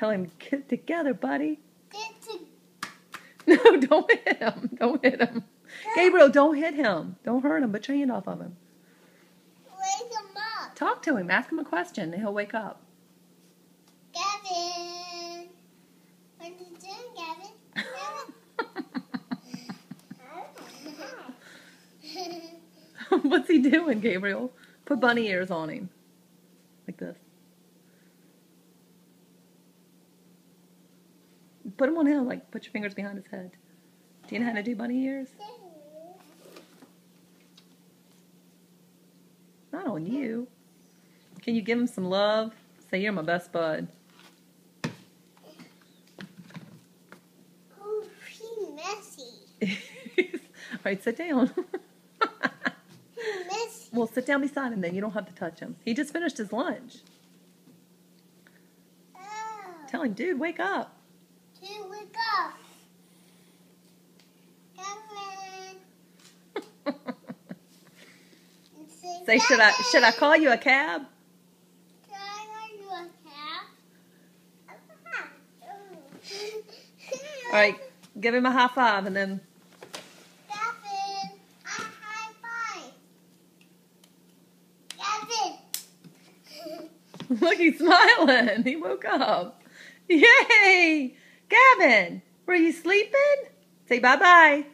Tell him, get it together, buddy. Get to No, don't hit him. Don't hit him. Gabriel, don't hit him. Don't hurt him. Put your hand off of him. wake him up. Talk to him. Ask him a question, and he'll wake up. Gavin. What are you doing, Gavin? Gavin? What's he doing, Gabriel? Put bunny ears on him. Like this. Put them on him, like put your fingers behind his head. Do you know how to do bunny ears? Not on you. Can you give him some love? Say, you're my best bud. Oh, he's messy. All right, sit down. He's messy. Well, sit down beside him then. You don't have to touch him. He just finished his lunch. Oh. Tell him, dude, wake up. Dude, wake up. Gavin. Say, should I call you a cab? Can I run you a cab? All right, give him a high five and then. Gavin, a high five. Gavin. Look, he's smiling. He woke up. Yay! Gavin, were you sleeping? Say bye-bye.